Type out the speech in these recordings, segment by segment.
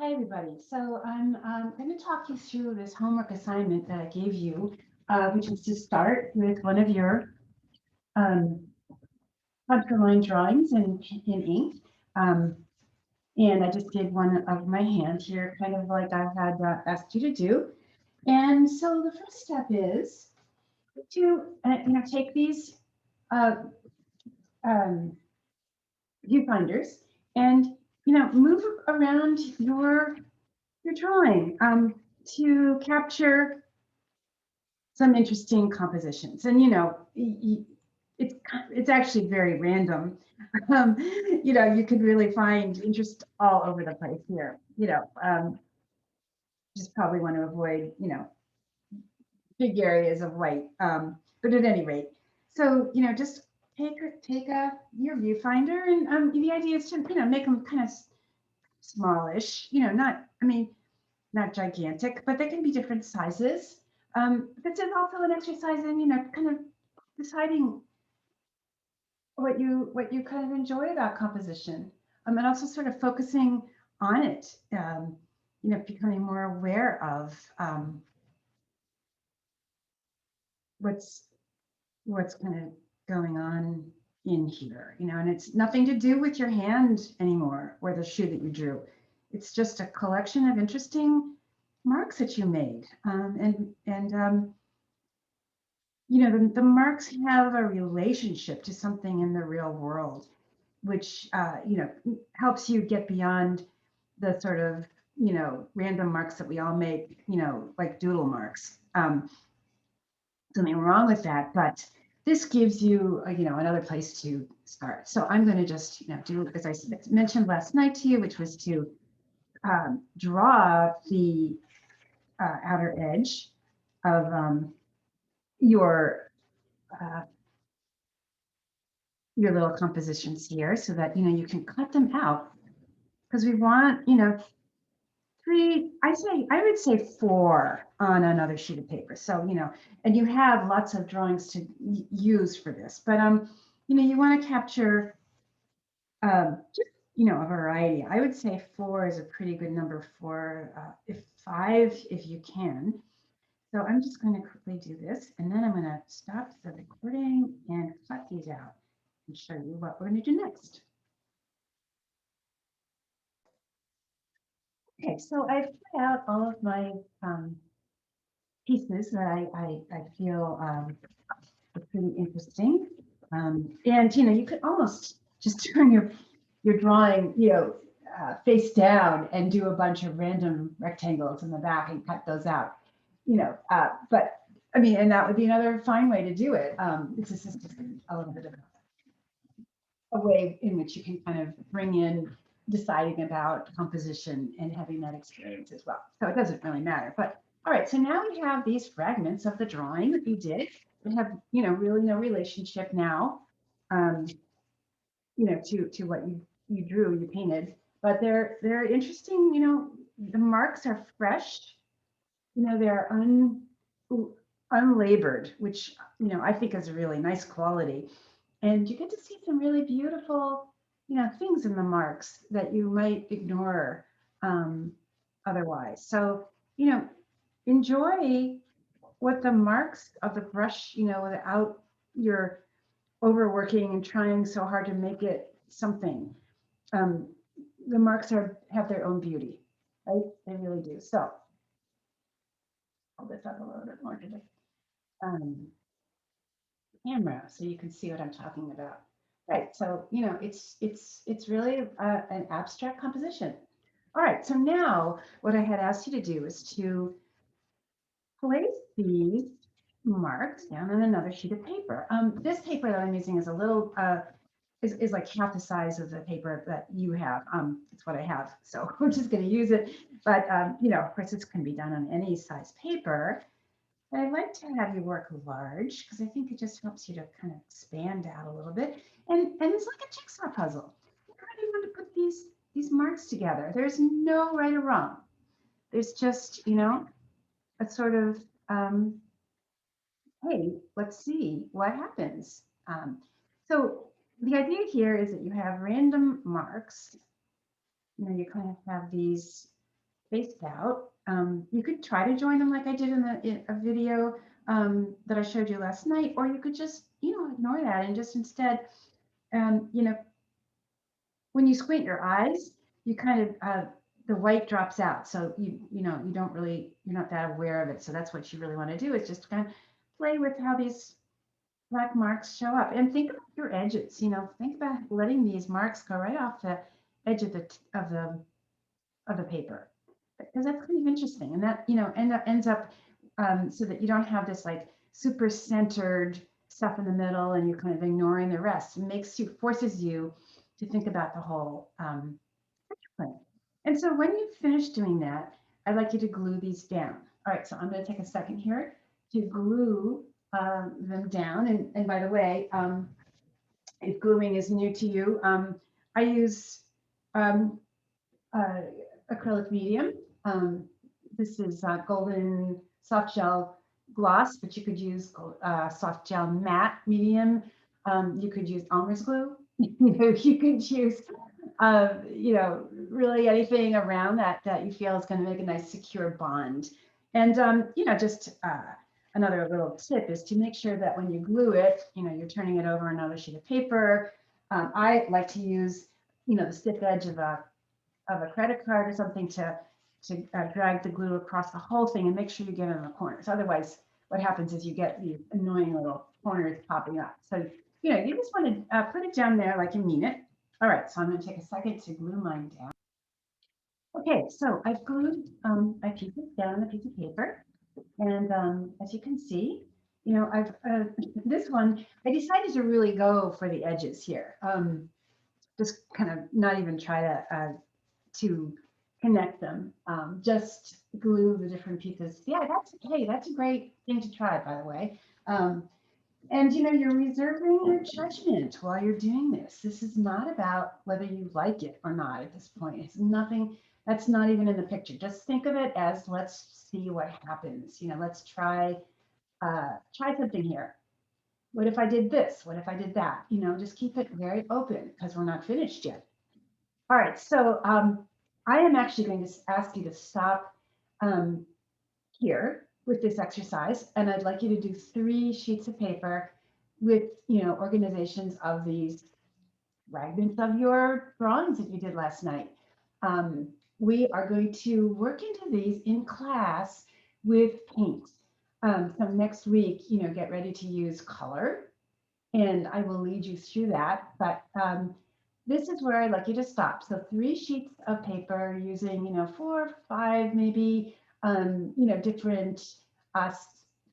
Hi, everybody. So I'm going to talk you through this homework assignment that I gave you, which is to start with one of your um, contour line drawings in ink. Um, and I just did one of my hand here, kind of like I had asked you to do. And so the first step is to, take these uh, um, viewfinders and, move around your drawing to capture some interesting compositions. And it's actually very random. You could really find interest all over the place here. Just probably want to avoid big areas of white. But at any rate, so just take your viewfinder, and the idea is to make them kind of smallish. Not, I mean, not gigantic, but they can be different sizes. This is also an exercise in, kind of deciding what you kind of enjoy about composition, and also sort of focusing on it. Becoming more aware of what's what's kind of going on in here. And it's nothing to do with your hand anymore or the shoe that you drew. It's just a collection of interesting marks that you made, the marks have a relationship to something in the real world, which helps you get beyond the sort of random marks that we all make, like doodle marks. Something wrong with that, but this gives you another place to start. So I'm going to just do, as I mentioned last night to you, which was to draw the outer edge of your uh, your little compositions here, so that you can cut them out, because we want three, I would say four on another sheet of paper. So and you have lots of drawings to use for this, but you want to capture just a variety. I would say four is a pretty good number for if five, if you can. So I'm just going to quickly do this, and then I'm going to stop the recording and cut these out and show you what we're going to do next. Okay, so I've put out all of my pieces that I feel are pretty interesting. And you could almost just turn your drawing, face down and do a bunch of random rectangles in the back and cut those out. But I mean, and that would be another fine way to do it. It's just a little bit of a way in which you can kind of bring in deciding about composition and having that experience as well. So it doesn't really matter. But all right, so now we have these fragments of the drawing that we did. They have, really no relationship now, um, to what you drew, you painted. But they're interesting. The marks are fresh. They're unlabored, which I think is a really nice quality. And you get to see some really beautiful, things in the marks that you might ignore otherwise. So, enjoy what the marks of the brush, without your overworking and trying so hard to make it something. Um, the marks have their own beauty, right? They really do. So, hold this up a little bit more to the camera so you can see what I'm talking about. Right, so it's really an abstract composition. All right, so now what I had asked you to do is to place these marks down on another sheet of paper. This paper that I'm using is a little is like half the size of the paper that you have. It's what I have, so we're just going to use it. But of course, this can be done on any size paper. But I'd like to have you work large, because I think it just helps you to kind of expand out a little bit. And it's like a jigsaw puzzle. How do you want to put these marks together? There's no right or wrong. There's just, a sort of, hey, let's see what happens. So the idea here is that you have random marks. You kind of have these spaced out. You could try to join them like I did in a video that I showed you last night, or you could just, ignore that and just instead, you know, when you squint your eyes, you kind of the white drops out. So you don't really, you're not that aware of it. So that's what you really want to do, is just kind of play with how these black marks show up, and think about your edges. Think about letting these marks go right off the edge of the paper, because that's kind of interesting, and that ends up so that you don't have this like super centered stuff in the middle and you're kind of ignoring the rest. It forces you to think about the whole thing. And so when you finish doing that, I'd like you to glue these down. All right, so I'm going to take a second here to glue them down. And by the way, if gluing is new to you, I use um, uh, acrylic medium. Um, this is golden soft gel gloss, but you could use soft gel matte medium. You could use Elmer's glue. You could use, really anything around that you feel is going to make a nice secure bond. And, just another little tip is to make sure that when you glue it, you're turning it over another sheet of paper. I like to use, the stiff edge of a credit card or something to drag the glue across the whole thing and make sure you get it in the corners. Otherwise, what happens is you get these annoying little corners popping up. So, you just want to put it down there like you mean it. All right, so I'm going to take a second to glue mine down. Okay, so I've glued my pieces down on a piece of paper. And as you can see, I've this one, I decided to really go for the edges here. Just kind of not even try to connect them. Just glue the different pieces. Yeah, that's a great thing to try, by the way. And you're reserving your judgment while you're doing this. This is not about whether you like it or not at this point. It's nothing, that's not even in the picture. Just think of it as, let's see what happens. Let's try something here. What if I did this? What if I did that? Just keep it very open because we're not finished yet. All right, so I am actually going to ask you to stop um, here with this exercise, and I'd like you to do 3 sheets of paper with, organizations of these fragments of your drawings that you did last night. We are going to work into these in class with paint. So next week, get ready to use color, and I will lead you through that. But this is where I'd like you to stop. So 3 sheets of paper using, 4 or 5 maybe, different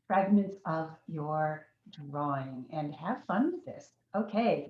fragments of your drawing, and have fun with this. Okay,